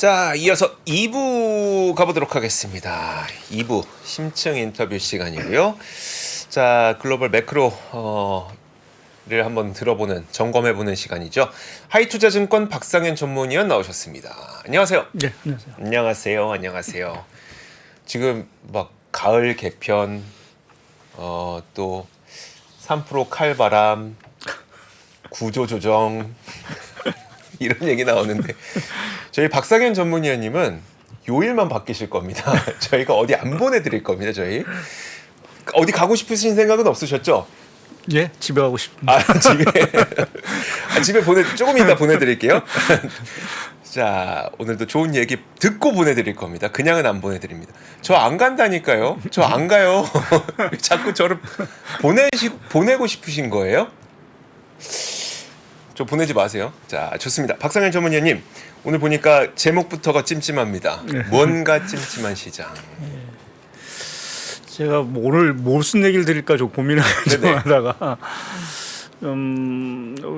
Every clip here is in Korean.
자, 이어서 2부 가보도록 하겠습니다. 2부 심층 인터뷰 시간이고요. 자, 글로벌 매크로를 한번 들어보는, 점검해보는 시간이죠. 하이투자증권 박상현 전문위원 나오셨습니다. 안녕하세요. 네, 안녕하세요. 안녕하세요. 안녕하세요. 지금 막 가을 개편, 또 3% 칼바람, 구조조정 이런 얘기 나오는데 저희 박상현 전문위원님은 요일만 바뀌실 겁니다. 저희가 어디 안 보내드릴 겁니다. 저희 어디 가고 싶으신 생각은 없으셨죠? 예, 집에 가고 싶습니다. 집에 조금 이따 보내드릴게요. 자, 오늘도 좋은 얘기 듣고 보내드릴 겁니다. 그냥은 안 보내드립니다. 저 안 간다니까요. 저 안 가요. 자꾸 저를 보내고 싶으신 거예요? 저 보내지 마세요. 자, 좋습니다. 박상현 전문위원님, 오늘 보니까 제목부터가 찜찜합니다. 뭔가 찜찜한 시장. 제가 뭐 오늘 무슨 얘기를 드릴까 좀 고민을 좀 하다가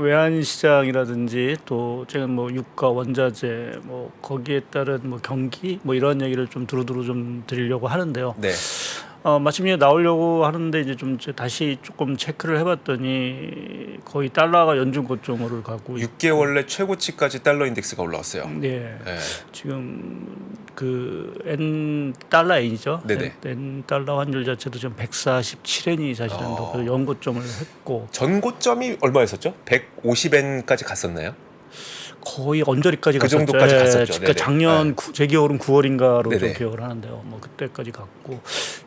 외환 시장이라든지 또 제가 뭐 유가, 원자재 뭐 거기에 따른 뭐 경기 뭐 이런 얘기를 좀 두루두루 좀 드리려고 하는데요. 네. 마침 이제 나오려고 하는데 이제 좀 다시 조금 체크를 해봤더니 거의 달러가 연중 고점으로 가고 6개월 내 최고치까지 달러 인덱스가 올라왔어요. 네. 네. 지금 그 N 달러 N이죠. 네네. N 달러 환율 자체도 지금 147엔이 사실은 그 연고점을 했고 전고점이 얼마였었죠? 150엔까지 갔었나요? 거의 언저리까지 그 갔었죠. 정도까지 갔었죠. 그러니까 작년 제 기억으로는 9월인가로 네네. 좀 기억을 하는데요. 뭐 그때까지 갔고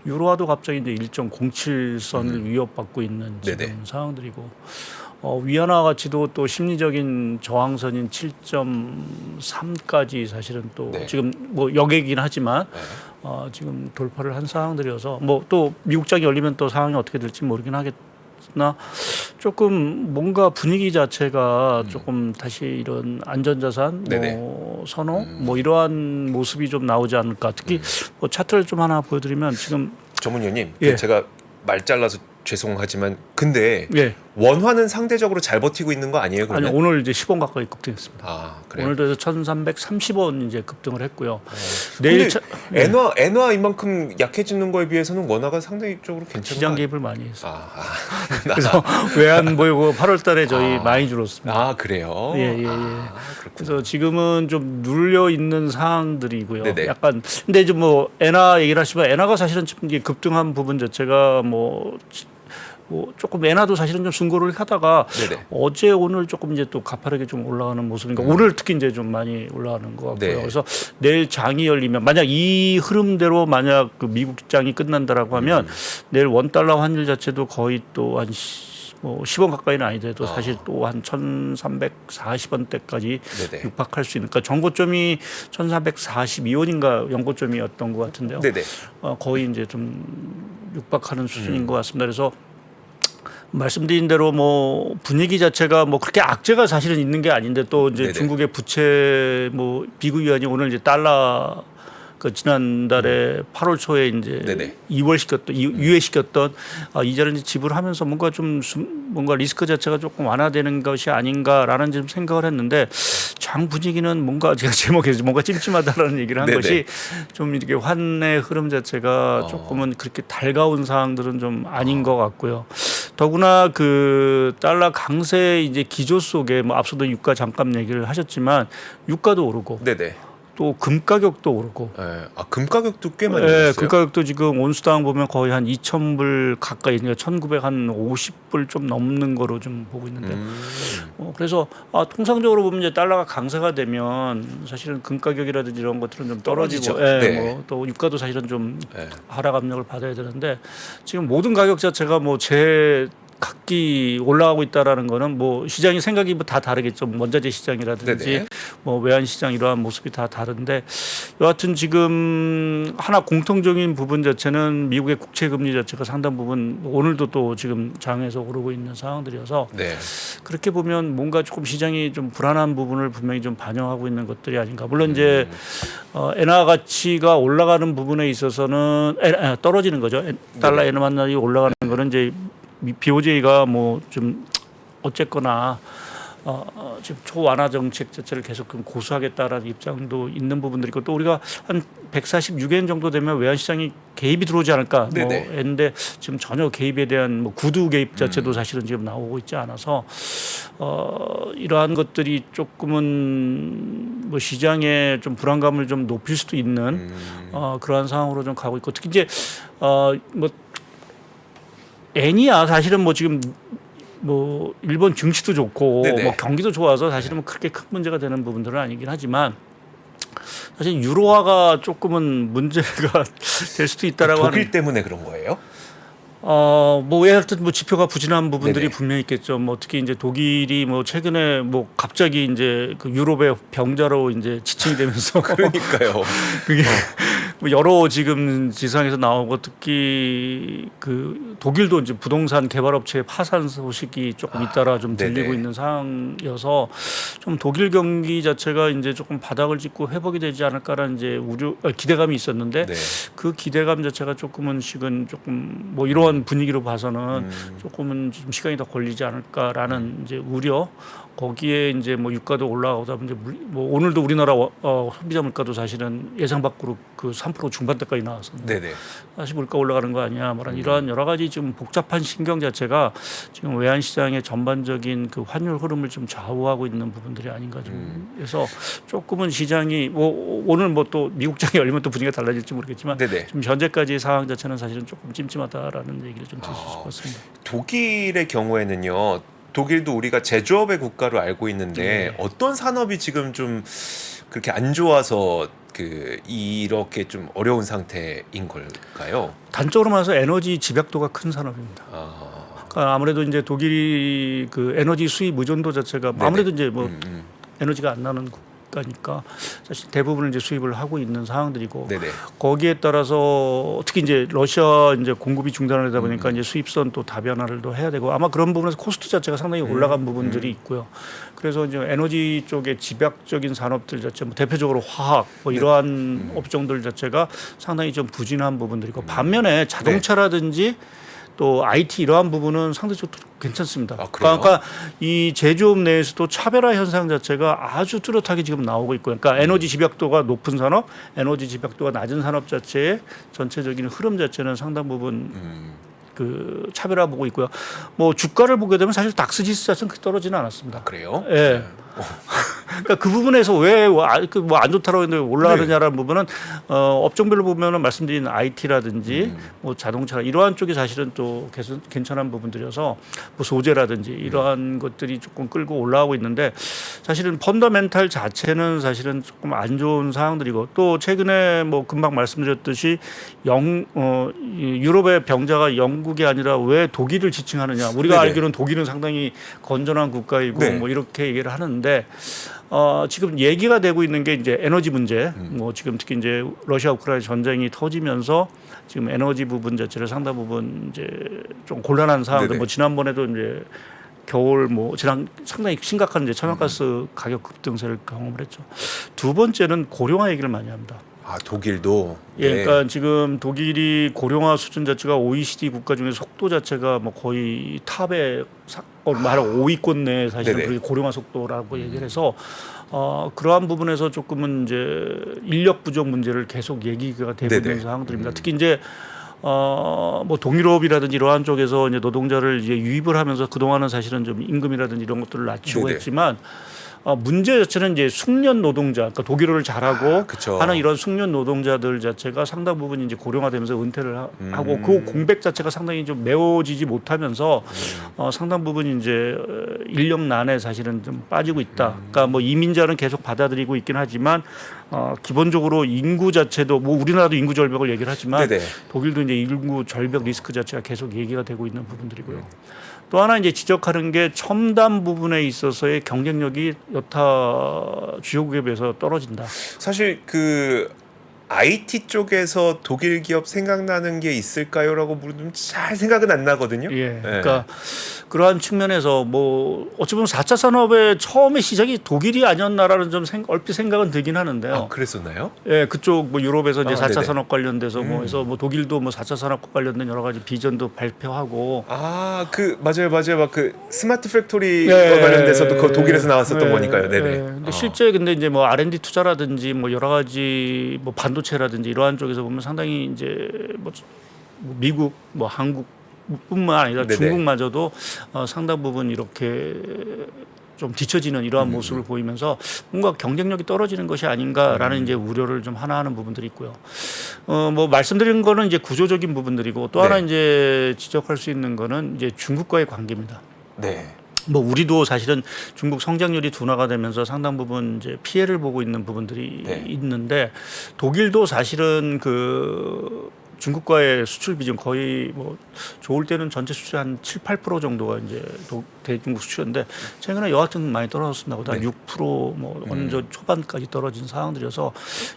유로화도 갑자기 이제 1.07선을 위협받고 있는 지금 네네. 상황들이고 위안화 가치도 또 심리적인 저항선인 7.3까지 사실은 또 네. 지금 뭐 역이긴 하지만 지금 돌파를 한 상황들이어서 뭐 또 미국장이 열리면 또 상황이 어떻게 될지 모르긴 하겠나 조금 뭔가 분위기 자체가 조금 다시 이런 안전자산 뭐 선호 뭐 이러한 모습이 좀 나오지 않을까. 특히 뭐 차트를 좀 하나 보여드리면 지금 전문위원님, 예. 제가 말 잘라서 죄송하지만 근데 예. 원화는 상대적으로 잘 버티고 있는 거 아니에요? 아니 그러면? 오늘 이제 10원 가까이 급등했습니다. 아, 그래요? 오늘도 해서 1,330원 이제 급등을 했고요. 근데 내일 엔화 이만큼 약해지는 거에 비해서는 원화가 상대적으로 괜찮은 시장 거 개입을 많이 했어요. 그래서 그래서 외환 보유고 8월달에 저희 많이 줄었습니다. 아, 그래요? 예. 그렇구나. 그래서 지금은 좀 눌려 있는 상황들이고요. 네네. 약간 근데 이제 뭐 엔화 얘기를 하시면 엔화가 사실은 지금 이게 급등한 부분 자체가 뭐 조금 엔화도 사실은 좀 순고를 하다가 네네. 어제 오늘 조금 이제 또 가파르게 좀 올라가는 모습이니까 오늘 특히 이제 좀 많이 올라가는 것 같고요. 네. 그래서 내일 장이 열리면 만약 이 흐름대로 만약 그 미국 장이 끝난다라고 하면 내일 원 달러 환율 자체도 거의 또 한 10원 가까이는 아니더라도 사실 또 한 1,340원대까지 네네. 육박할 수 있는. 그러니까 전고점이 1,342원인가 연고점이었던 것 같은데요. 네네. 거의 이제 좀 육박하는 수준인 것 같습니다. 그래서 말씀드린 대로 뭐 분위기 자체가 뭐 그렇게 악재가 사실은 있는 게 아닌데 또 이제 네네. 중국의 부채 뭐 미국 위원이 오늘 이제 달러 그 지난달에 8월 초에 이제 네네. 유예시켰던 이자를 이제 지불하면서 뭔가 좀 뭔가 리스크 자체가 조금 완화되는 것이 아닌가라는 좀 생각을 했는데 장 분위기는 뭔가 제가 제목에서 뭔가 찜찜하다라는 얘기를 한 네네. 것이 좀 이렇게 환의 흐름 자체가 조금은 그렇게 달가운 사항들은 좀 아닌 것 같고요. 더구나 그 달러 강세 이제 기조 속에 뭐 앞서도 유가 잠깐 얘기를 하셨지만 유가도 오르고 네네. 또 금 가격도 오르고. 네. 금 가격도 꽤 많이 네, 올랐어요. 금 가격도 지금 온수당 보면 거의 한 2,000불 가까이, 그러니까 1,950불 좀 넘는 거로 좀 보고 있는데. 그래서 통상적으로 보면 이제 달러가 강세가 되면 사실은 금 가격이라든지 이런 것들은 좀 떨어지고, 떨어지죠. 네. 뭐 또 유가도 사실은 좀 네. 하락 압력을 받아야 되는데 지금 모든 가격 자체가 뭐 각기 올라가고 있다라는 거는 뭐 시장이 생각이 뭐 다 다르겠죠. 원자재 시장이라든지 네네. 뭐 외환 시장 이러한 모습이 다 다른데 여하튼 지금 하나 공통적인 부분 자체는 미국의 국채 금리 자체가 상당 부분 오늘도 또 지금 장에서 오르고 있는 상황들이어서 네. 그렇게 보면 뭔가 조금 시장이 좀 불안한 부분을 분명히 좀 반영하고 있는 것들이 아닌가. 물론 이제 엔화 가치가 올라가는 부분에 있어서는 떨어지는 거죠. 달러 엔화 환율이 올라가는 거는 이제 BOJ가 뭐 좀 어쨌거나 지금 초완화 정책 자체를 계속 좀 고수하겠다라는 입장도 있는 부분들이고 또 우리가 한 146엔 정도 되면 외환시장이 개입이 들어오지 않을까 네네. 했는데 지금 전혀 개입에 대한 뭐 구두 개입 자체도 사실은 지금 나오고 있지 않아서 이러한 것들이 조금은 뭐 시장의 좀 불안감을 좀 높일 수도 있는 그러한 상황으로 좀 가고 있고 특히 이제 뭐 엔이야 사실은 뭐 지금 뭐 일본 증시도 좋고 네네. 뭐 경기도 좋아서 사실은 뭐 그렇게 큰 문제가 되는 부분들은 아니긴 하지만 사실 유로화가 조금은 문제가 될 수도 있다라고 독일 하는. 때문에 그런 거예요? 뭐 하여튼 뭐 지표가 부진한 부분들이 네네. 분명히 있겠죠. 뭐 특히 이제 독일이 뭐 최근에 뭐 갑자기 이제 그 유럽의 병자로 이제 지칭이 되면서 그러니까요. 그게 뭐 여러 지금 지상에서 나오고 특히 그 독일도 이제 부동산 개발업체의 파산 소식이 조금 잇따라 좀 들리고 네네. 있는 상황이어서 좀 독일 경기 자체가 이제 조금 바닥을 짚고 회복이 되지 않을까라는 이제 기대감이 있었는데 네. 그 기대감 자체가 조금은 조금 뭐 이러한 분위기로 봐서는 조금은 좀 시간이 더 걸리지 않을까라는 이제 우려. 거기에 이제 뭐 유가도 올라가다 이제 뭐 오늘도 우리나라 소비자 물가도 사실은 예상 밖으로 그 3% 중반대까지 나왔었는데 네네. 다시 물가 올라가는 거 아니야? 뭐란 이러한 여러 가지 지금 복잡한 신경 자체가 지금 외환 시장의 전반적인 그 환율 흐름을 좀 좌우하고 있는 부분들이 아닌가 좀 해서 조금은 시장이 뭐 오늘 뭐 또 미국장이 열리면 또 분위기가 달라질지 모르겠지만 네네. 지금 현재까지의 상황 자체는 사실은 조금 찜찜하다라는 얘기를 좀 드릴 수 있을 것 같습니다. 독일의 경우에는요. 독일도 우리가 제조업의 국가로 알고 있는데 어떤 산업이 지금 좀 그렇게 안 좋아서 그 이렇게 좀 어려운 상태인 걸까요? 단적으로 말해서 에너지 집약도가 큰 산업입니다. 그러니까 아무래도 이제 독일이 그 에너지 수입 의존도 자체가 네네. 아무래도 이제 뭐 에너지가 안 나는 국가니까 사실 대부분을 이제 수입을 하고 있는 상황들이고 네네. 거기에 따라서 특히 이제 러시아 이제 공급이 중단을 하다 보니까 이제 수입선 또 다변화를 또 해야 되고 아마 그런 부분에서 코스트 자체가 상당히 올라간 부분들이 있고요. 그래서 이제 에너지 쪽의 집약적인 산업들 자체, 뭐 대표적으로 화학 뭐 이러한 업종들 자체가 상당히 좀 부진한 부분들이고 반면에 자동차라든지 또 IT 이러한 부분은 상대적으로 괜찮습니다. 아, 그래요? 그러니까 이 제조업 내에서도 차별화 현상 자체가 아주 뚜렷하게 지금 나오고 있고요. 그러니까 에너지 집약도가 높은 산업, 에너지 집약도가 낮은 산업 자체의 전체적인 흐름 자체는 상당 부분 그 차별화 보고 있고요. 뭐 주가를 보게 되면 사실 닥스지수 자체는 크게 떨어지는 않았습니다. 그래요? 예. 그러니까 그 부분에서 왜 뭐 안 좋다라고 했는데 올라가느냐라는 부분은 업종별로 보면은 말씀드린 IT라든지 뭐 자동차 이러한 쪽이 사실은 또 계속 괜찮은 부분들이어서 뭐 소재라든지 이러한 것들이 조금 끌고 올라가고 있는데 사실은 펀더멘탈 자체는 사실은 조금 안 좋은 상황들이고 또 최근에 뭐 금방 말씀드렸듯이 유럽의 병자가 영국이 아니라 왜 독일을 지칭하느냐 우리가 네네. 알기로는 독일은 상당히 건전한 국가이고 네. 뭐 이렇게 얘기를 하는데 지금 얘기가 되고 있는 게 이제 에너지 문제. 뭐 지금 특히 이제 러시아 우크라이나 전쟁이 터지면서 지금 에너지 부분 자체를 상당 부분 이제 좀 곤란한 상황들. 네네. 뭐 지난번에도 이제 겨울 뭐 상당히 심각한 이제 천연가스 가격 급등세를 경험을 했죠. 두 번째는 고령화 얘기를 많이 합니다. 아, 독일도. 예, 네. 그러니까 지금 독일이 고령화 수준 자체가 OECD 국가 중에 속도 자체가 뭐 거의 탑에 말 5위권 내에 사실은 네네. 그게 고령화 속도라고 얘기를 해서 그러한 부분에서 조금은 이제 인력 부족 문제를 계속 얘기가 되고 네네. 있는 상황들입니다. 특히 이제 뭐 동유럽이라든지 이러한 쪽에서 이제 노동자를 이제 유입을 하면서 그 동안은 사실은 좀 임금이라든지 이런 것들을 낮추고 네네. 했지만. 문제 자체는 이제 숙련 노동자, 그러니까 독일어를 잘하고 그쵸. 하는 이런 숙련 노동자들 자체가 상당 부분 이제 고령화되면서 은퇴를 하고 그 공백 자체가 상당히 좀 메워지지 못하면서 상당 부분 이제 인력난에 사실은 좀 빠지고 있다. 그러니까 뭐 이민자는 계속 받아들이고 있긴 하지만 기본적으로 인구 자체도 뭐 우리나라도 인구 절벽을 얘기를 하지만 네네. 독일도 이제 인구 절벽 리스크 자체가 계속 얘기가 되고 있는 부분들이고요. 또 하나 이제 지적하는 게 첨단 부분에 있어서의 경쟁력이 여타 주요국에 비해서 떨어진다. 사실 그 IT 쪽에서 독일 기업 생각나는 게 있을까요?라고 물으면 잘 생각은 안 나거든요. 예. 그러니까 그러한 측면에서 뭐 어찌 보면 4차 산업의 처음에 시작이 독일이 아니었나라는 좀 얼핏 생각은 들긴 하는데요. 아, 그랬었나요? 예, 그쪽 뭐 유럽에서 이제 4차 네네. 산업 관련돼서 뭐 해서 뭐 독일도 뭐 4차 산업과 관련된 여러 가지 비전도 발표하고 맞아요. 막 그 스마트 팩토리와 예, 관련돼서도 그 독일에서 나왔었던 예, 거니까요. 네네. 예. 근데 실제 근데 이제 뭐 R&D 투자라든지 뭐 여러 가지 뭐 반도체라든지 이러한 쪽에서 보면 상당히 이제 뭐 미국 뭐 한국뿐만 아니라 네네. 중국마저도 상당 부분 이렇게 좀 뒤처지는 이러한 모습을 보이면서 뭔가 경쟁력이 떨어지는 것이 아닌가라는 이제 우려를 좀 하나 하는 부분들이 있고요. 뭐 말씀드린 거는 이제 구조적인 부분들이고 또 하나 이제 지적할 수 있는 거는 이제 중국과의 관계입니다. 네. 뭐 우리도 사실은 중국 성장률이 둔화가 되면서 상당 부분 이제 피해를 보고 있는 부분들이 있는데 독일도 사실은 그 중국과의 수출 비중 거의 뭐 좋을 때는 전체 수출 한 7, 8% 정도가 이제 대중국 수출인데 최근에 여하튼 많이 떨어졌습니다. 보다 6%뭐 어느 정도 초반까지 떨어진 상황들이어서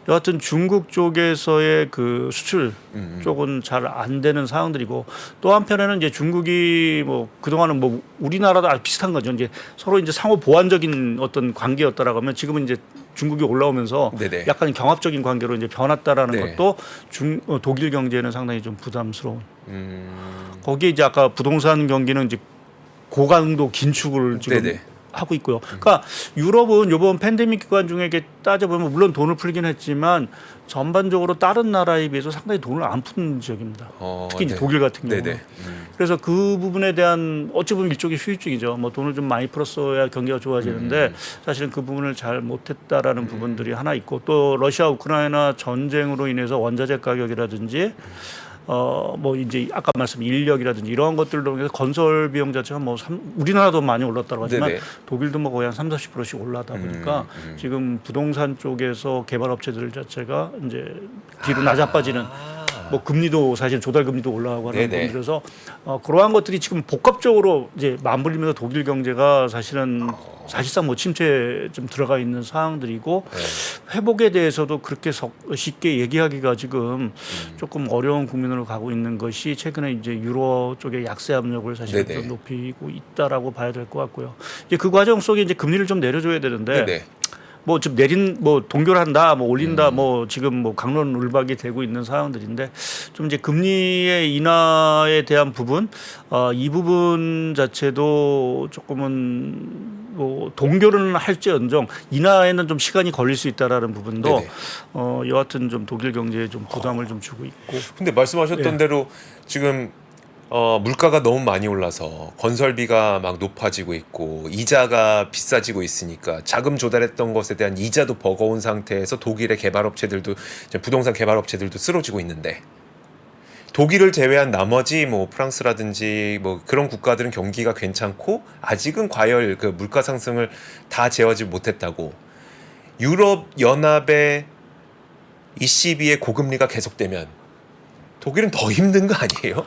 여하튼 중국 쪽에서의 그 수출 쪽은 잘 안 되는 상황들이고 또 한편에는 이제 중국이 뭐 그동안은 뭐 우리나라도 아주 비슷한 거죠. 이제 서로 이제 상호 보완적인 어떤 관계였다라고 하면 지금은 이제 중국이 올라오면서 네네. 약간 경합적인 관계로 이제 변했다라는 것도 독일 경제는 상당히 좀 부담스러운. 거기에 이제 아까 부동산 경기는 이제 고강도 긴축을 지금 하고 있고요. 그러니까 유럽은 이번 팬데믹 기간 중에 이게 따져보면 물론 돈을 풀긴 했지만 전반적으로 다른 나라에 비해서 상당히 돈을 안 푸는 지역입니다. 특히 이제 독일 같은 경우는. 그래서 그 부분에 대한 어찌 보면 일종의 휴유증이죠. 뭐 돈을 좀 많이 풀었어야 경기가 좋아지는데 사실은 그 부분을 잘 못했다라는 부분들이 하나 있고 또 러시아 우크라이나 전쟁으로 인해서 원자재 가격이라든지 뭐 이제 아까 말씀 인력이라든지 이러한 것들로 인해서 건설 비용 자체가 뭐 우리나라도 많이 올랐다고 하지만 독일도 뭐 거의 한 30~40%씩 올라다 보니까 지금 부동산 쪽에서 개발 업체들 자체가 이제 뒤로 낮아빠지는 뭐 금리도 사실 조달 금리도 올라가고 하는 부분들에서 그러한 것들이 지금 복합적으로 이제 맞물리면서 독일 경제가 사실상 뭐 침체에 좀 들어가 있는 상황들이고 회복에 대해서도 그렇게 쉽게 얘기하기가 지금 조금 어려운 국면으로 가고 있는 것이 최근에 이제 유로 쪽의 약세 압력을 사실 좀 높이고 있다라고 봐야 될 것 같고요. 이제 그 과정 속에 이제 금리를 좀 내려줘야 되는데. 뭐 좀 뭐 동결한다, 뭐 올린다, 뭐 지금 뭐 강론을박이 되고 있는 상황들인데 좀 이제 금리의 인하에 대한 부분, 이 부분 자체도 조금은 뭐 동결은 할지언정 인하에는 좀 시간이 걸릴 수 있다라는 부분도 여하튼 좀 독일 경제에 좀 부담을 좀 주고 있고. 근데 말씀하셨던 대로 지금 물가가 너무 많이 올라서 건설비가 막 높아지고 있고 이자가 비싸지고 있으니까 자금 조달했던 것에 대한 이자도 버거운 상태에서 독일의 개발업체들도 부동산 개발업체들도 쓰러지고 있는데 독일을 제외한 나머지 뭐 프랑스라든지 뭐 그런 국가들은 경기가 괜찮고 아직은 과열 그 물가 상승을 다 제어하지 못했다고 유럽 연합의 ECB의 고금리가 계속되면 독일은 더 힘든 거 아니에요?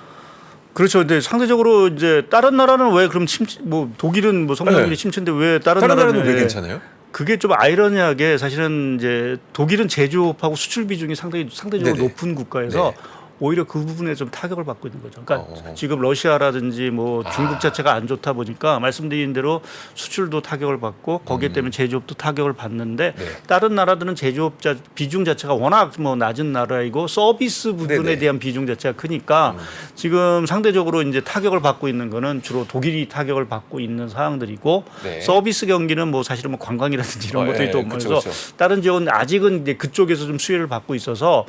그렇죠. 근데 상대적으로 이제 다른 나라는 왜 그럼 뭐 독일은 뭐 성장률이 침체인데 왜 다른 나라는 왜 괜찮아요? 그게 좀 아이러니하게 사실은 이제 독일은 제조업하고 수출 비중이 상대적으로 높은 국가에서 오히려 그 부분에 좀 타격을 받고 있는 거죠. 그러니까 지금 러시아라든지 뭐 중국 자체가 안 좋다 보니까 말씀드린 대로 수출도 타격을 받고 거기에 때문에 제조업도 타격을 받는데 다른 나라들은 제조업 비중 자체가 워낙 뭐 낮은 나라이고 서비스 부분에 대한 비중 자체가 크니까 지금 상대적으로 이제 타격을 받고 있는 거는 주로 독일이 타격을 받고 있는 상황들이고 서비스 경기는 뭐 사실은 뭐 관광이라든지 이런 것들이 또 오면서 다른 지역은 아직은 이제 그쪽에서 좀 수혜를 받고 있어서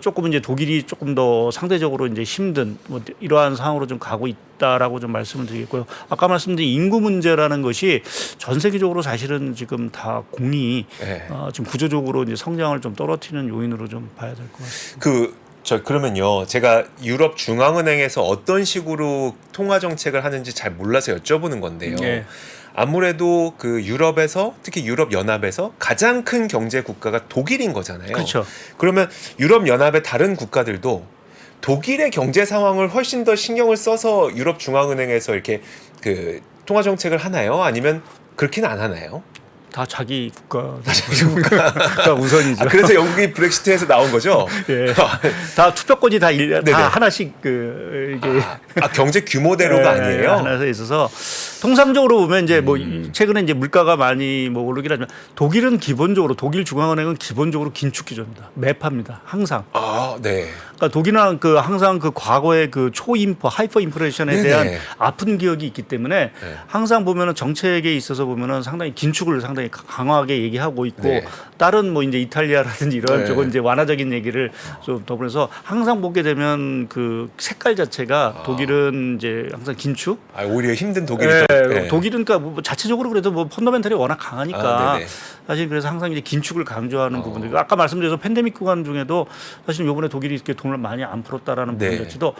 조금 이제 독일이 조금 더 상대적으로 이제 힘든 뭐 이러한 상황으로 좀 가고 있다라고 좀 말씀을 드리겠고요. 아까 말씀드린 인구 문제라는 것이 전 세계적으로 사실은 지금 다 공이 지금 구조적으로 이제 성장을 좀 떨어뜨리는 요인으로 좀 봐야 될 것 같습니다. 그러면요. 제가 유럽 중앙은행에서 어떤 식으로 통화 정책을 하는지 잘 몰라서 여쭤보는 건데요. 아무래도 그 유럽에서 특히 유럽 연합에서 가장 큰 경제 국가가 독일인 거잖아요. 그렇죠. 그러면 유럽 연합의 다른 국가들도 독일의 경제 상황을 훨씬 더 신경을 써서 유럽 중앙은행에서 이렇게 그 통화 정책을 하나요? 아니면 그렇게는 안 하나요? 다 자기 국가가 우선이죠. 그래서 영국이 브렉시트에서 나온 거죠. 예. 다 투표권이 다 네네. 하나씩 그 이게 경제 규모대로가 예, 아니에요. 하나에 있어서 통상적으로 보면 이제 뭐 최근에 이제 물가가 많이 뭐 오르긴 하지만 독일은 기본적으로 독일 중앙은행은 기본적으로 긴축 기조입니다. 매파입니다. 항상. 아, 네. 그러니까 독일은 그 항상 그 과거의 그 초인프, 하이퍼 인플레이션에 네네. 대한 아픈 기억이 있기 때문에 네. 항상 보면은 정책에 있어서 보면은 상당히 긴축을 상당히 강하게 얘기하고 있고 네. 다른 뭐 이제 이탈리아라든지 이런 네. 쪽은 이제 완화적인 얘기를 좀 더불어서 항상 보게 되면 그 색깔 자체가 독일은 이제 항상 긴축. 오히려 힘든 독일이 예, 또. 네. 독일은 그러니까 뭐 자체적으로 그래도 뭐 펀더멘털이 워낙 강하니까 네네. 사실 그래서 항상 이제 긴축을 강조하는 부분들. 아까 말씀드려서 팬데믹 구간 중에도 사실 요번에 독일이 이렇게 돈을 많이 안 풀었다라는 네. 부분 자체도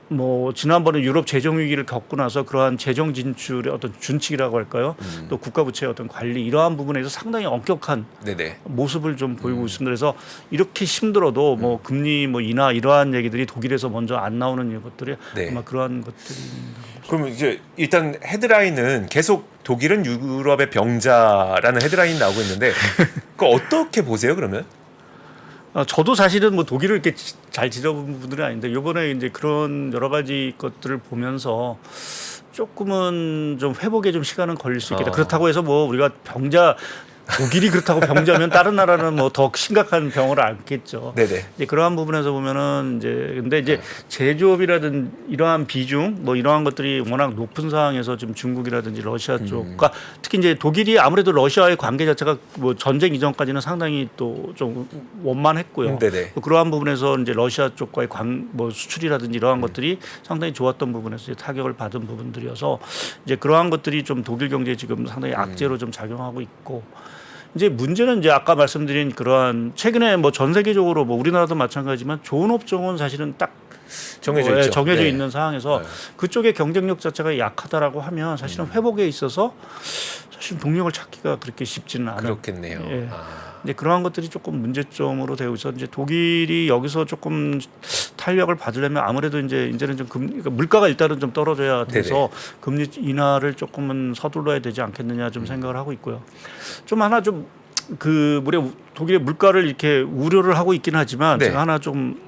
뭐 지난번에 유럽 재정 위기를 겪고 나서 그러한 재정 진출의 어떤 준칙이라고 할까요? 또 국가 부채의 어떤 관리 이러한 부분에서 상당히 엄격한 네네. 모습을 좀 보이고 있습니다. 그래서 이렇게 힘들어도 뭐 금리 뭐 인하 이러한 얘기들이 독일에서 먼저 안 나오는 것들이 네. 아마 그러한 것들이 그럼 이제 일단 헤드라인은 계속 독일은 유럽의 병자라는 헤드라인이 나오고 있는데 그거 어떻게 보세요 그러면? 저도 사실은 뭐 독일을 이렇게 잘 지져본 분들은 아닌데 이번에 이제 그런 여러 가지 것들을 보면서 조금은 좀 회복에 좀 시간은 걸릴 수 있겠다. 그렇다고 해서 뭐 우리가 독일이 그렇다고 병자면 다른 나라는 뭐 더 심각한 병을 앓겠죠. 네네. 이제 그러한 부분에서 보면은 근데 이제 제조업이라든 이러한 비중 뭐 이러한 것들이 워낙 높은 상황에서 지금 중국이라든지 러시아 쪽과 특히 이제 독일이 아무래도 러시아의 관계 자체가 뭐 전쟁 이전까지는 상당히 또 좀 원만했고요. 네네. 그러한 부분에서 이제 러시아 쪽과의 뭐 수출이라든지 이러한 것들이 상당히 좋았던 부분에서 이제 타격을 받은 부분들이어서 이제 그러한 것들이 좀 독일 경제에 지금 상당히 악재로 좀 작용하고 있고. 이제 문제는 이제 아까 말씀드린 그러한 최근에 뭐 전 세계적으로 뭐 우리나라도 마찬가지지만 좋은 업종은 사실은 딱 정해져 있죠. 정해져 네. 있는 상황에서 그쪽의 경쟁력 자체가 약하다라고 하면 사실은 회복에 있어서 사실 동력을 찾기가 그렇게 쉽지는 않아요. 그렇겠네요. 예. 이제 그러한 것들이 조금 문제점으로 되고 있어. 이제 독일이 여기서 조금 탄력을 받으려면 아무래도 이제는 좀 그러니까 물가가 일단은 좀 떨어져야 돼서 금리 인하를 조금은 서둘러야 되지 않겠느냐 좀 생각을 하고 있고요. 좀 하나 좀 그 우리 독일의 물가를 이렇게 우려를 하고 있긴 하지만 네. 제가 하나 좀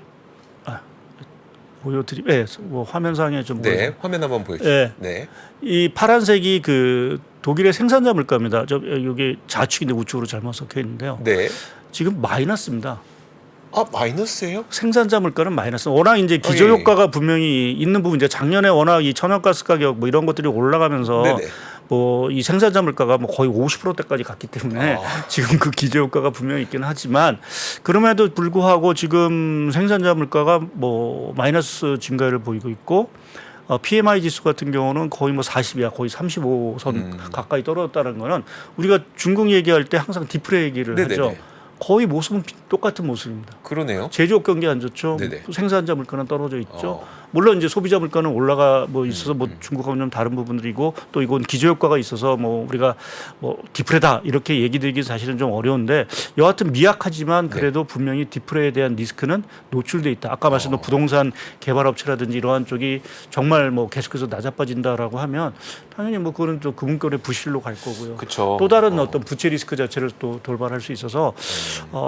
보여드리. 뭐 화면상에 좀 네, 화면 한번 보여주세요. 네. 네. 이 파란색이 그 독일의 생산자 물가입니다. 여기 좌측인데 우측으로 잘못 섞여 있는데요. 네. 지금 마이너스입니다. 마이너스예요? 생산자 물가는 마이너스. 워낙 이제 기저 효과가 분명히 있는 부분. 이제 작년에 워낙 이 천연가스 가격 뭐 이런 것들이 올라가면서 네네. 뭐 이 생산자 물가가 뭐 거의 50%대까지 갔기 때문에 지금 그 기저 효과가 분명히 있긴 하지만 그럼에도 불구하고 지금 생산자 물가가 뭐 마이너스 증가를 보이고 있고 PMI 지수 같은 경우는 거의 뭐 40이야 거의 35선 가까이 떨어졌다는 거는 우리가 중국 얘기할 때 항상 디프레 얘기를 네네네. 하죠. 거의 모습은 똑같은 모습입니다. 그러네요. 제조업 경기 안 좋죠. 네네. 또 생산자 물가는 떨어져 있죠. 물론 이제 소비자 물가는 올라가 뭐 있어서 뭐 중국하고는 좀 다른 부분들이고 또 이건 기저 효과가 있어서 뭐 우리가 뭐 디프레다 이렇게 얘기드리기 사실은 좀 어려운데 여하튼 미약하지만 그래도 분명히 디프레에 대한 리스크는 노출돼 있다. 아까 말씀드린 부동산 개발업체라든지 이러한 쪽이 정말 뭐 계속해서 낮아빠진다라고 하면 당연히 뭐 그거는 또 금융권의 부실로 갈 거고요. 그쵸. 또 다른 어떤 부채 리스크 자체를 또 돌발할 수 있어서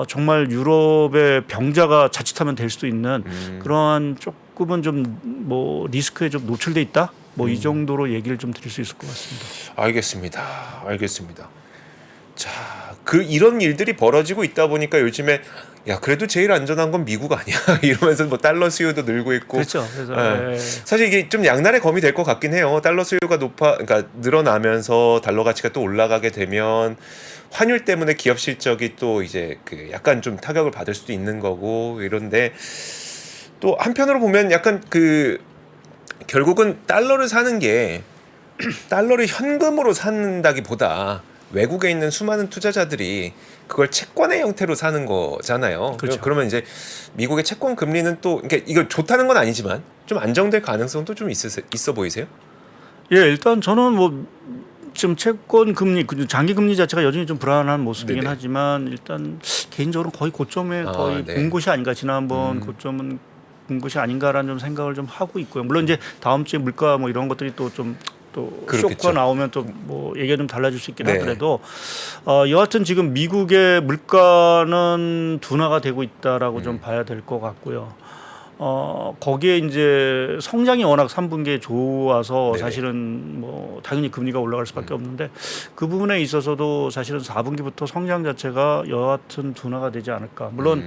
정말 유럽의 병자가 자칫하면 될 수도 있는 그러한 조금은 좀 뭐 리스크에 좀 노출돼 있다. 뭐 이 정도로 얘기를 좀 드릴 수 있을 것 같습니다. 알겠습니다. 자, 이런 일들이 벌어지고 있다 보니까 요즘에 야 그래도 제일 안전한 건 미국 아니야 이러면서 뭐 달러 수요도 늘고 있고. 그렇죠. 그래서 사실 이게 좀 양날의 검이 될 것 같긴 해요. 달러 수요가 그러니까 늘어나면서 달러 가치가 또 올라가게 되면 환율 때문에 기업 실적이 또 이제 그 약간 좀 타격을 받을 수도 있는 거고 이런데 또 한편으로 보면 약간 결국은 달러를 사는 게 달러를 현금으로 산다기보다 외국에 있는 수많은 투자자들이 그걸 채권의 형태로 사는 거잖아요. 그렇죠. 그러면 이제 미국의 채권 금리는 또 그러니까 이거 좋다는 건 아니지만 좀 안정될 가능성도 좀 있어 보이세요? 예, 일단 저는 뭐 지금 채권 금리, 장기 금리 자체가 여전히 좀 불안한 모습이긴 하지만 일단 개인적으로 거의 고점에 거의 온 곳이 아닌가. 지난번 고점은 온 것이 아닌가라는 좀 생각을 좀 하고 있고요. 물론 이제 다음 주에 물가 뭐 이런 것들이 또 좀 또 그렇겠죠. 쇼크가 나오면 또 뭐 얘기가 좀 달라질 수 있긴 네. 하더라도 여하튼 지금 미국의 물가는 둔화가 되고 있다라고 좀 봐야 될 것 같고요. 거기에 이제 성장이 워낙 3분기에 좋아서 네네. 사실은 뭐 당연히 금리가 올라갈 수밖에 없는데 그 부분에 있어서도 사실은 4분기부터 성장 자체가 여하튼 둔화가 되지 않을까. 물론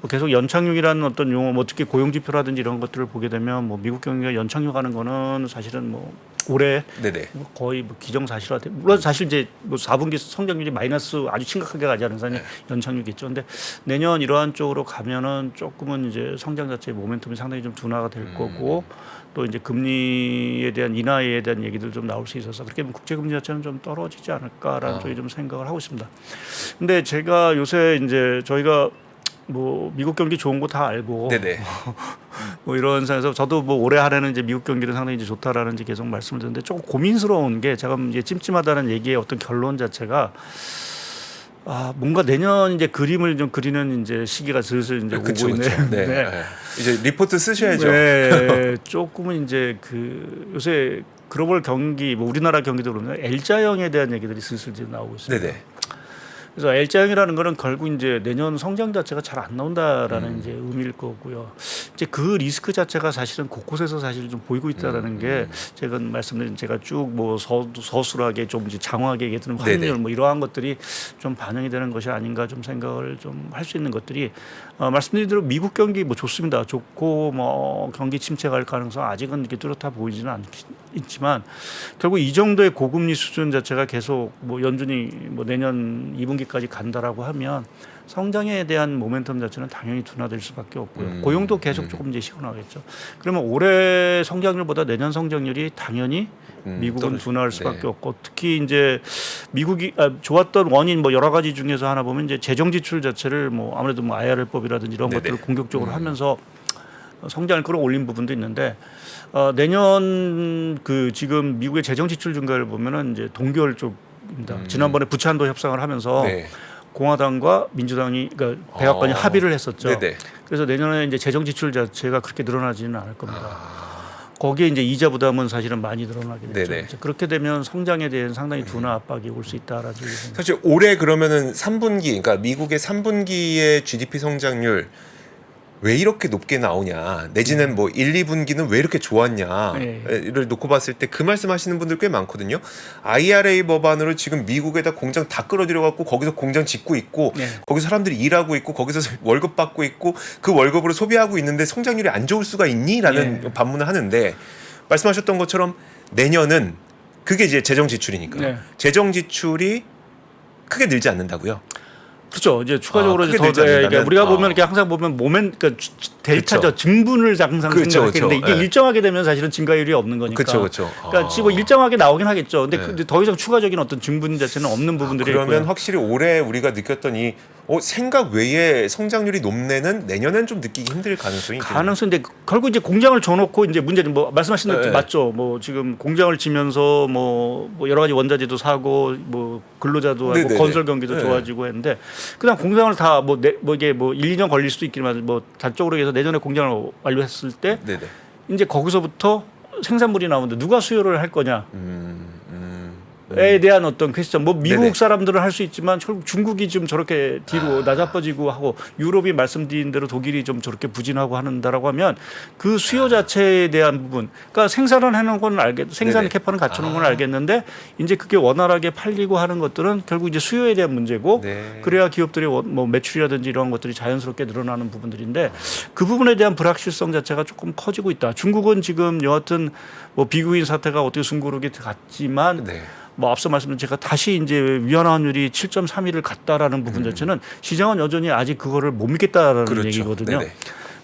뭐 계속 연착륙이라는 어떤 용어, 뭐 특히 고용 지표라든지 이런 것들을 보게 되면 뭐 미국 경기가 연착륙하는 거는 사실은 뭐 올해 네네. 뭐 거의 뭐 기정사실화돼. 물론 사실 이제 뭐 4분기 성장률이 마이너스 아주 심각하게 가지 않은 이상 연착륙이겠죠. 근데 내년 이러한 쪽으로 가면은 조금은 이제 성장 자체의 모멘텀이 상당히 좀 둔화가 될 거고 또 이제 금리에 대한 인하에 대한 얘기들 좀 나올 수 있어서 그렇게 하면 국제 금리 자체는 좀 떨어지지 않을까라는 쪽에 좀 생각을 하고 있습니다. 근데 제가 요새 이제 저희가 뭐 미국 경기 좋은 거 다 알고 네네. 뭐 이런 상황에서 저도 뭐 올해 한 해는 이제 미국 경기는 상당히 이제 좋다라는 이제 계속 말씀을 드렸는데 조금 고민스러운 게 제가 이제 찜찜하다는 얘기의 어떤 결론 자체가 뭔가 내년 이제 그림을 좀 그리는 이제 시기가 슬슬 이제 그쵸, 오고 있네요. 그쵸. 네. 네. 네. 이제 리포트 쓰셔야죠. 네, 조금은 이제 그 요새 글로벌 경기 뭐 우리나라 경기도 그러면 L자형에 대한 얘기들이 슬슬 이제 나오고 있습니다. 네네. 그래서 L자형이라는 거는 결국 이제 내년 성장 자체가 잘 안 나온다라는 이제 의미일 거고요. 이제 그 리스크 자체가 사실은 곳곳에서 사실 좀 보이고 있다라는 게 제가 말씀드린 제가 쭉 뭐 서술하게 좀 이제 장황하게 얘기했던 환율 네네. 뭐 이러한 것들이 좀 반영이 되는 것이 아닌가 좀 생각을 좀 할 수 있는 것들이 말씀드린 대로 미국 경기 뭐 좋습니다. 좋고 뭐 경기 침체갈 가능성 아직은 이렇게 뚜렷하 보이지는 않지만 결국 이 정도의 고금리 수준 자체가 계속 뭐 연준이 뭐 내년 2분기까지 간다라고 하면 성장에 대한 모멘텀 자체는 당연히 둔화될 수밖에 없고요. 고용도 계속 조금 이제 시원하겠죠. 그러면 올해 성장률보다 내년 성장률이 당연히 미국은 둔화할 수밖에 네. 없고 특히 이제 미국이 좋았던 원인 뭐 여러 가지 중에서 하나 보면 이제 재정 지출 자체를 뭐 아무래도 뭐 IR법이라든지 이런 네네. 것들을 공격적으로 하면서 성장을 끌어올린 부분도 있는데 내년 그 지금 미국의 재정 지출 증가를 보면은 이제 동결 쪽입니다. 지난번에 부채한도 협상을 하면서 네. 공화당과 민주당이 그러니까 백악관이 합의를 했었죠. 네네. 그래서 내년에 이제 재정 지출 자체가 그렇게 늘어나지는 않을 겁니다. 거기에 이제 이자 부담은 사실은 많이 늘어나게 되죠. 네네. 그렇게 되면 성장에 대한 상당히 둔화 압박이 올 수 있다라는 생각. 사실 올해 그러면은 3분기, 그러니까 미국의 3분기의 GDP 성장률 왜 이렇게 높게 나오냐, 내지는 뭐 1, 2분기는 왜 이렇게 좋았냐를 놓고 봤을 때 그 말씀하시는 분들 꽤 많거든요. IRA 법안으로 지금 미국에다 공장 다 끌어들여 갖고 거기서 공장 짓고 있고 거기서 사람들이 일하고 있고 거기서 월급 받고 있고 그 월급으로 소비하고 있는데 성장률이 안 좋을 수가 있니?라는 반문을 하는데 말씀하셨던 것처럼 내년은 그게 이제 재정 지출이니까 재정 지출이 크게 늘지 않는다고요. 그렇죠. 이제 추가적으로 크게 더 늘지 않는다면? 그러니까 우리가 보면 이렇게 항상 보면 그러니까 델타죠. 그쵸. 증분을 항상 그쵸, 생각하는데 그쵸. 이게 네. 일정하게 되면 사실은 증가율이 없는 거니까. 그렇죠. 그러니까 지금 일정하게 나오긴 하겠죠. 근데 근데 더 이상 추가적인 어떤 증분 자체는 없는 부분들이 그러면 있고요. 확실히 올해 우리가 느꼈던 이 생각 외에 성장률이 높네는 내년엔 좀 느끼기 힘들 가능성이 가능성인데 결국 이제 공장을 줘놓고 이제 문제는 뭐 말씀하신 대로 맞죠. 뭐 지금 공장을 지면서 뭐 여러 가지 원자재도 사고 뭐 근로자도 하고 네네네. 건설 경기도 좋아지고 했는데 그냥 공장을 다 뭐 이게 뭐 1, 2년 걸릴 수도 있기만 뭐 단적으로 해서 내년에 공장을 완료했을 때 네네. 이제 거기서부터 생산물이 나오는데 누가 수요를 할 거냐. 에 대한 어떤 퀘스천 뭐 미국 네네. 사람들은 할 수 있지만 결국 중국이 좀 저렇게 뒤로 낮아빠지고 하고 유럽이 말씀드린 대로 독일이 좀 저렇게 부진하고 하는다라고 하면 그 수요 자체에 대한 부분 그러니까 생산을 해놓은 건 생산 네네. 캐파는 갖춰놓은 건 알겠는데 이제 그게 원활하게 팔리고 하는 것들은 결국 이제 수요에 대한 문제고 네. 그래야 기업들의 뭐 매출이라든지 이런 것들이 자연스럽게 늘어나는 부분들인데 그 부분에 대한 불확실성 자체가 조금 커지고 있다. 중국은 지금 여하튼 뭐 비구인 사태가 어떻게 숨고르게 갔지만 네. 뭐 앞서 말씀드린 제가 다시 이제 위안화 환율이 7.31을 갔다라는 부분 자체는 시장은 여전히 아직 그거를 못 믿겠다라는 그렇죠. 얘기거든요. 네네.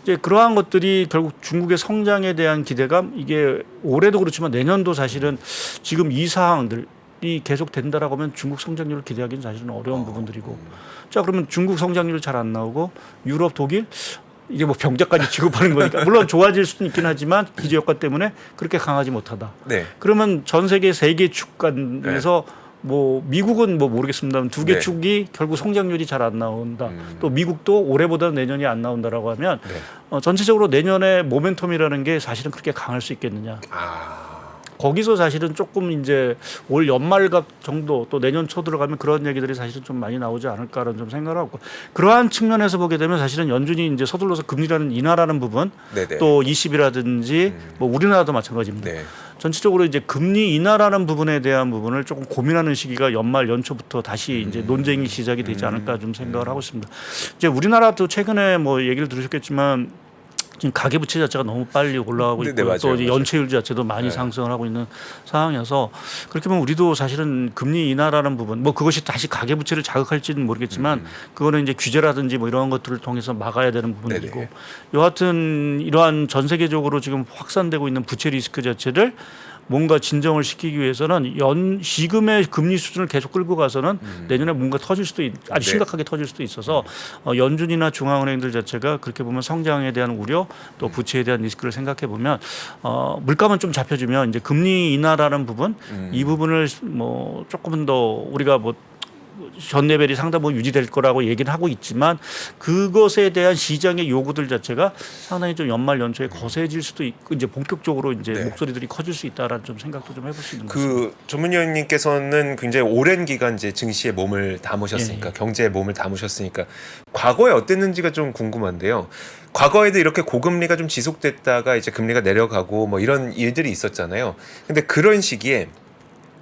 이제 그러한 것들이 결국 중국의 성장에 대한 기대감 이게 올해도 그렇지만 내년도 사실은 지금 이 사항들이 계속 된다라고 하면 중국 성장률을 기대하기는 사실은 어려운 부분들이고 자 그러면 중국 성장률 잘 안 나오고 유럽 독일 이게 뭐 병자까지 취급하는 거니까 물론 좋아질 수는 있긴 하지만 기저 효과 때문에 그렇게 강하지 못하다. 네. 그러면 전 세계 세 개 축 간에서 뭐 미국은 뭐 모르겠습니다만 두 개 네. 축이 결국 성장률이 잘 안 나온다. 또 미국도 올해보다는 내년이 안 나온다라고 하면 전체적으로 내년에 모멘텀이라는 게 사실은 그렇게 강할 수 있겠느냐. 거기서 사실은 조금 이제 올 연말각 정도 또 내년 초 들어가면 그런 얘기들이 사실은 좀 많이 나오지 않을까라는 좀 생각을 하고 그러한 측면에서 보게 되면 사실은 연준이 이제 서둘러서 금리라는 인하라는 부분 네네. 또 20이라든지 뭐 우리나라도 마찬가지입니다. 네. 전체적으로 이제 금리 인하라는 부분에 대한 부분을 조금 고민하는 시기가 연말 연초부터 다시 이제 논쟁이 시작이 되지 않을까 좀 생각을 하고 있습니다. 이제 우리나라도 최근에 뭐 얘기를 들으셨겠지만 지금 가계부채 자체가 너무 빨리 올라가고 네, 있고 맞아요, 또 이제 맞아요. 연체율 자체도 많이 네. 상승을 하고 있는 상황이어서 그렇게 보면 우리도 사실은 금리 인하라는 부분 뭐 그것이 다시 가계부채를 자극할지는 모르겠지만 그거는 이제 규제라든지 뭐 이런 것들을 통해서 막아야 되는 부분이고 네네. 여하튼 이러한 전 세계적으로 지금 확산되고 있는 부채 리스크 자체를 뭔가 진정을 시키기 위해서는 지금의 금리 수준을 계속 끌고 가서는 내년에 뭔가 터질 수도 아주 네. 심각하게 터질 수도 있어서 연준이나 중앙은행들 자체가 그렇게 보면 성장에 대한 우려 또 부채에 대한 리스크를 생각해 보면 물가만 좀 잡혀주면 이제 금리 인하라는 부분 이 부분을 뭐 조금은 더 우리가 뭐 전 레벨이 상당 부분 유지될 거라고 얘기는 하고 있지만 그것에 대한 시장의 요구들 자체가 상당히 좀 연말 연초에 거세질 수도 있고 이제 본격적으로 이제 네. 목소리들이 커질 수 있다라는 좀 생각도 좀 해볼 수 있는 것 같습니다. 그 전문위원님께서는 굉장히 오랜 기간 이제 증시에 몸을 담으셨으니까 예. 경제에 몸을 담으셨으니까 과거에 어땠는지가 좀 궁금한데요. 과거에도 이렇게 고금리가 좀 지속됐다가 이제 금리가 내려가고 뭐 이런 일들이 있었잖아요. 근데 그런 시기에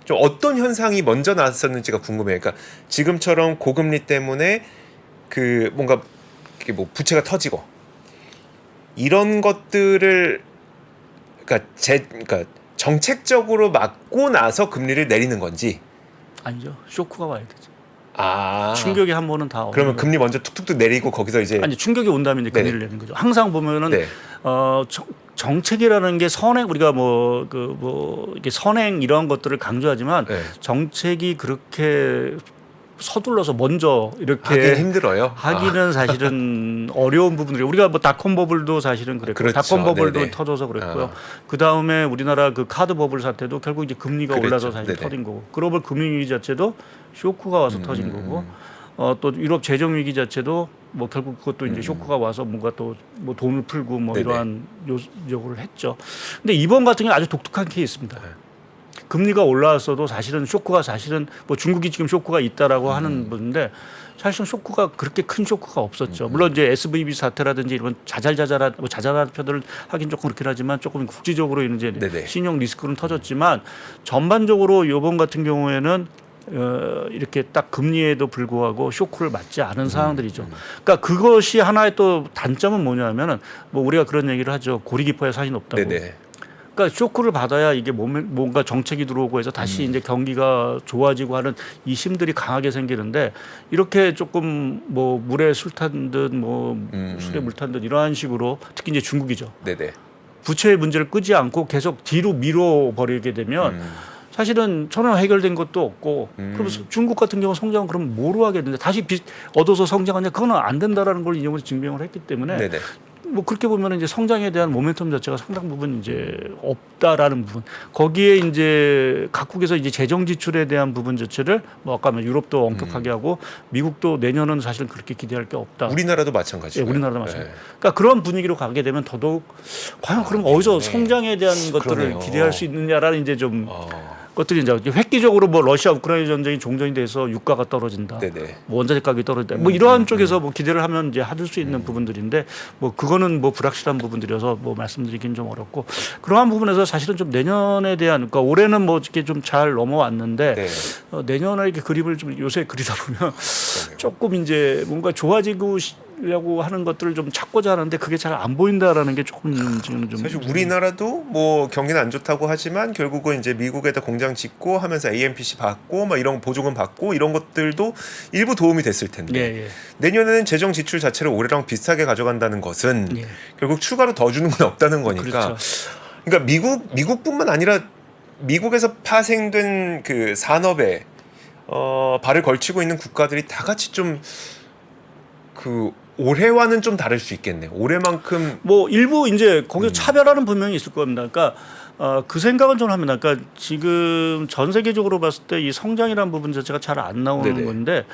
좀 어떤 현상이 먼저 나왔었는지가 궁금해요. 그러니까 지금처럼 고금리 때문에 그 뭔가 이게 뭐 부채가 터지고 이런 것들을 그러니까 정책적으로 막고 나서 금리를 내리는 건지. 아니죠. 쇼크가 와야 되죠. 아. 충격이 한 번은 다 그러면 오는 거죠. 금리 먼저 툭툭툭 내리고 거기서 이제 아니 충격이 온다면 이제 금리를 내는 거죠. 항상 보면은 네. 정책이라는 게 선행 우리가 이게 선행 이런 것들을 강조하지만 네. 정책이 그렇게 서둘러서 먼저 이렇게 하긴 힘들어요. 하기는 사실은 어려운 부분들이 우리가 뭐 닷컴 버블도 사실은 그랬고 그렇죠. 닷컴 버블도 네네. 터져서 그랬고요. 그 다음에 우리나라 그 카드 버블 사태도 결국 이제 금리가 그랬죠. 올라서 사실 네네. 터진 거고 글로벌 금융 위기 자체도 쇼크가 와서 터진 거고 또 유럽 재정 위기 자체도 뭐 결국 그것도 이제 쇼크가 와서 뭔가 또 뭐 돈을 풀고 뭐 네네. 이러한 요구를 했죠. 근데 이번 같은 경우 아주 독특한 케이스입니다. 네. 금리가 올라왔어도 사실은 쇼크가 사실은 뭐 중국이 지금 쇼크가 있다라고 하는 분인데 사실은 쇼크가 그렇게 큰 쇼크가 없었죠. 물론 이제 SVB 사태라든지 이런 자잘한 표들을 하긴 조금 그렇긴 하지만 조금 국지적으로 이제 네네. 신용 리스크는 터졌지만 전반적으로 이번 같은 경우에는 이렇게 딱 금리에도 불구하고 쇼크를 맞지 않은 상황들이죠. 그러니까 그것이 하나의 또 단점은 뭐냐면은 뭐 우리가 그런 얘기를 하죠. 고리 깊어야 산이 높다고. 네네. 그러니까 쇼크를 받아야 이게 몸에 뭔가 정책이 들어오고 해서 다시 이제 경기가 좋아지고 하는 이 힘들이 강하게 생기는데 이렇게 조금 뭐 물에 술 탄 듯 뭐 술에 물 탄 듯 이러한 식으로 특히 이제 중국이죠. 네네. 부채의 문제를 끄지 않고 계속 뒤로 밀어버리게 되면 사실은 전혀 해결된 것도 없고 그러면서 중국 같은 경우 성장은 그럼 뭐로 하겠는데 다시 얻어서 성장하냐 그거는 안 된다라는 걸 이번에 증명을 했기 때문에 네네. 뭐 그렇게 보면 이제 성장에 대한 모멘텀 자체가 상당 부분 이제 없다라는 부분 거기에 이제 각국에서 이제 재정 지출에 대한 부분 자체를 뭐 아까 유럽도 엄격하게 하고 미국도 내년은 사실 그렇게 기대할 게 없다. 우리나라도 마찬가지고. 예, 우리나라도 마찬가지. 그러니까 그런 분위기로 가게 되면 더더욱 과연 그럼 어디서 성장에 대한 것들을 그러네요. 기대할 수 있느냐라는 이제 좀 것들이 이제 획기적으로 뭐 러시아 우크라이나 전쟁이 종전이 돼서 유가가 떨어진다. 네네. 뭐 원자재 가격이 떨어진다. 뭐 이러한 쪽에서 뭐 기대를 하면 이제 하실 수 있는 부분들인데 뭐 그거는 뭐 불확실한 부분들이어서 뭐 말씀드리긴 좀 어렵고 그러한 부분에서 사실은 좀 내년에 대한 그러니까 올해는 뭐 이렇게 좀 잘 넘어왔는데 네. 내년에 이렇게 그림을 좀 요새 그리다 보면 조금 이제 뭔가 좋아지고 려고 하는 것들을 좀 찾고자 하는데 그게 잘 안 보인다라는 게 조금 지금 좀 사실 우리나라도 뭐 경기는 안 좋다고 하지만 결국은 이제 미국에다 공장 짓고 하면서 AMPC 받고 막 이런 보조금 받고 이런 것들도 일부 도움이 됐을 텐데 예. 내년에는 재정 지출 자체를 올해랑 비슷하게 가져간다는 것은 예. 결국 추가로 더 주는 건 없다는 거니까. 그렇죠. 그러니까 미국뿐만 아니라 미국에서 파생된 그 산업에 발을 걸치고 있는 국가들이 다 같이 좀 그 올해와는 좀 다를 수 있겠네요. 올해만큼 뭐 일부 이제 거기서 차별화는 분명히 있을 겁니다. 그러니까 그 생각은 좀 합니다. 그러니까 지금 전 세계적으로 봤을 때 이 성장이라는 부분 자체가 잘 안 나오는 네네. 건데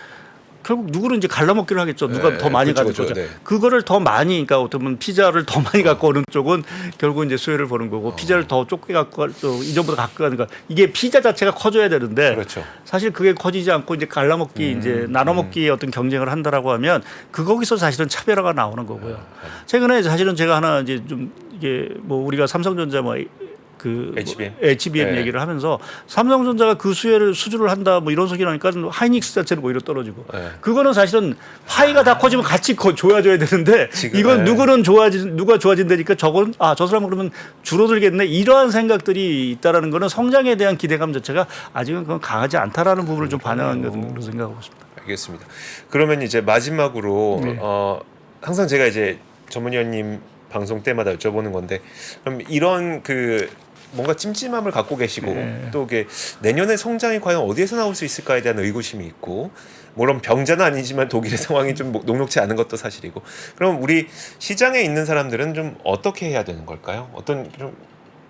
결국 누구는 이제 갈라먹기를 하겠죠. 누가 네, 더 많이 그쵸, 가질 그쵸, 거죠. 네. 그거를 더 많이, 그러니까 어떻게 보면 피자를 더 많이 갖고 오는 쪽은 결국 이제 수혜를 보는 거고, 피자를 더 좁게 갖고 또 이전보다 갖고 가니까 이게 피자 자체가 커져야 되는데 그렇죠. 사실 그게 커지지 않고 이제 갈라먹기, 이제 나눠먹기의 어떤 경쟁을 한다라고 하면 그 거기서 사실은 차별화가 나오는 거고요. 최근에 사실은 제가 하나 이제 좀 이게 뭐 우리가 삼성전자 그 HBM 네. 얘기를 하면서 삼성전자가 그 수주를 한다 뭐 이런 소리 나니까 하이닉스 자체는 오히려 떨어지고 네. 그거는 사실은 파이가 다 커지면 같이 좋아져야 되는데 지금, 이건 네. 누가 좋아진다니까 저건 저 사람 그러면 줄어들겠네 이러한 생각들이 있다라는 거는 성장에 대한 기대감 자체가 아직은 그건 강하지 않다라는 부분을 좀 반영한 것으로 생각하고 있습니다. 알겠습니다. 그러면 이제 마지막으로 네. 항상 제가 이제 전문위원님 방송 때마다 여쭤보는 건데 그럼 이런 그 뭔가 찜찜함을 갖고 계시고 네. 또 이게 내년의 성장이 과연 어디에서 나올 수 있을까에 대한 의구심이 있고 물론 병자는 아니지만 독일의 상황이 좀 녹록치 않은 것도 사실이고 그럼 우리 시장에 있는 사람들은 좀 어떻게 해야 되는 걸까요? 어떤 좀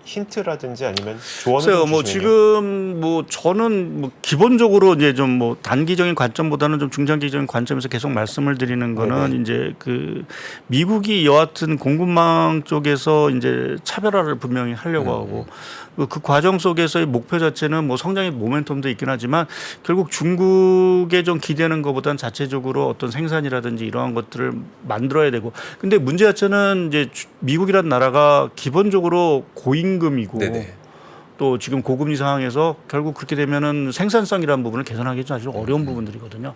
힌트라든지 아니면 조언을 글쎄요, 좀 뭐 주시면요. 지금 뭐 저는 뭐 기본적으로 이제 좀 뭐 단기적인 관점보다는 좀 중장기적인 관점에서 계속 말씀을 드리는 거는 네네. 이제 그 미국이 여하튼 공급망 쪽에서 이제 차별화를 분명히 하려고 하고 그 과정 속에서의 목표 자체는 뭐 성장의 모멘텀도 있긴 하지만 결국 중국에 좀 기대는 것보다는 자체적으로 어떤 생산이라든지 이러한 것들을 만들어야 되고 근데 문제 자체는 이제 미국이라는 나라가 기본적으로 고임금이고 네네. 또 지금 고금리 상황에서 결국 그렇게 되면은 생산성이라는 부분을 개선하기 사실 어려운 부분들이거든요.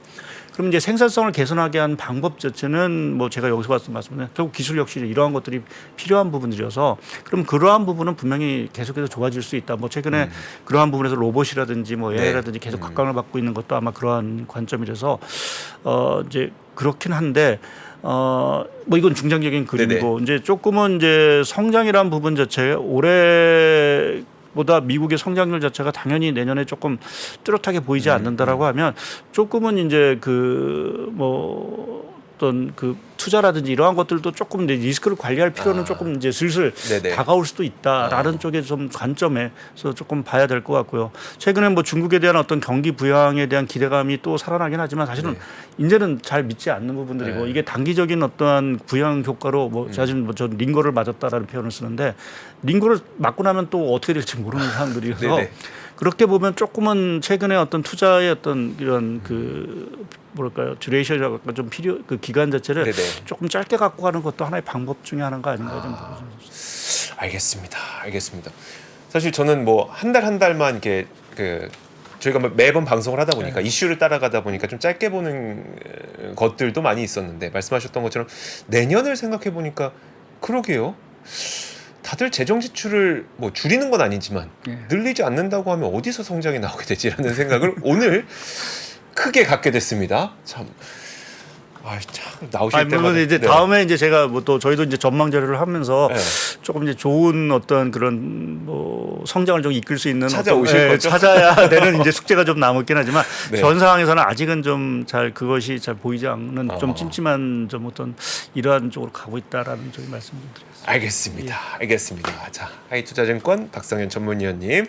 그럼 이제 생산성을 개선하게 한 방법 자체는 뭐 제가 여기서 말씀드린 결국 기술 혁신 이러한 것들이 필요한 부분들이어서 그럼 그러한 부분은 분명히 계속해서 좋아질 수 있다. 뭐 최근에 그러한 부분에서 로봇이라든지 뭐 AI라든지 계속 각광을 받고 있는 것도 아마 그러한 관점이라서 이제 그렇긴 한데 뭐 이건 중장기적인 그림이고 이제 조금은 이제 성장이라는 부분 자체 올해보다 미국의 성장률 자체가 당연히 내년에 조금 뚜렷하게 보이지 않는다라고 하면 조금은 이제 그 뭐 어떤 그 투자라든지 이러한 것들도 조금 이제 리스크를 관리할 필요는 조금 이제 슬슬 네네. 다가올 수도 있다라는 쪽에 좀 관점에서 조금 봐야 될 것 같고요. 최근에 뭐 중국에 대한 어떤 경기 부양에 대한 기대감이 또 살아나긴 하지만 사실은 이제는 잘 믿지 않는 부분들이고 네. 이게 단기적인 어떠한 부양 효과로 뭐 사실 뭐저 링거를 맞았다라는 표현을 쓰는데 링거를 맞고 나면 또 어떻게 될지 모르는 사람들이어서 네네. 그렇게 보면 조금은 최근에 어떤 투자의 어떤 이런 그 뭐랄까요 듀레이션이라고 좀 필요 그 기간 자체를 네네. 조금 짧게 갖고 가는 것도 하나의 방법 중에 하나가 아닌가 좀 알겠습니다. 알겠습니다. 사실 저는 뭐 한 달 한 달만 이렇게 그 저희가 매번 방송을 하다 보니까 이슈를 따라가다 보니까 좀 짧게 보는 것들도 많이 있었는데 말씀하셨던 것처럼 내년을 생각해 보니까 그러게요. 다들 재정 지출을 뭐 줄이는 건 아니지만 늘리지 않는다고 하면 어디서 성장이 나오게 되지라는 생각을 오늘 크게 갖게 됐습니다. 참. 참 나오실 때마다. 물론 이제 네. 다음에 이제 제가 뭐 또 저희도 이제 전망 자료를 하면서 네. 조금 이제 좋은 어떤 그런 뭐 성장을 좀 이끌 수 있는 찾아오실 어떤, 거죠? 찾아야 되는 이제 숙제가 좀 남았긴 하지만 네. 전 상황에서는 아직은 좀 잘 그것이 잘 보이지 않는 좀 찜찜한 좀 어떤 이러한 쪽으로 가고 있다라는 저희 말씀 좀 드리겠습니다. 알겠습니다. 알겠습니다. 자, 하이투자증권 박성현 전문위원님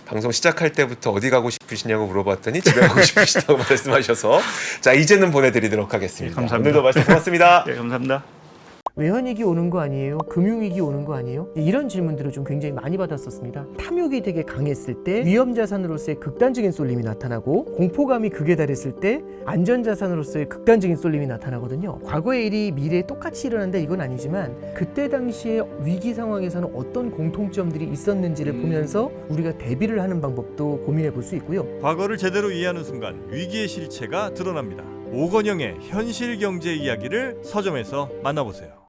방송 시작할 때부터 어디 가고 싶으시냐고 물어봤더니 집에 가고 싶으시다고 말씀하셔서 자 이제는 보내드리도록 하겠습니다. 감사합니다. 오늘도 말씀 고맙습니다. 네, 감사합니다. 외환위기 오는 거 아니에요? 금융위기 오는 거 아니에요? 이런 질문들을 좀 굉장히 많이 받았었습니다. 탐욕이 되게 강했을 때 위험자산으로서의 극단적인 쏠림이 나타나고 공포감이 극에 달했을 때 안전자산으로서의 극단적인 쏠림이 나타나거든요. 과거의 일이 미래에 똑같이 일어난다 이건 아니지만 그때 당시에 위기 상황에서는 어떤 공통점들이 있었는지를 보면서 우리가 대비를 하는 방법도 고민해 볼 수 있고요. 과거를 제대로 이해하는 순간 위기의 실체가 드러납니다. 오건영의 현실 경제 이야기를 서점에서 만나보세요.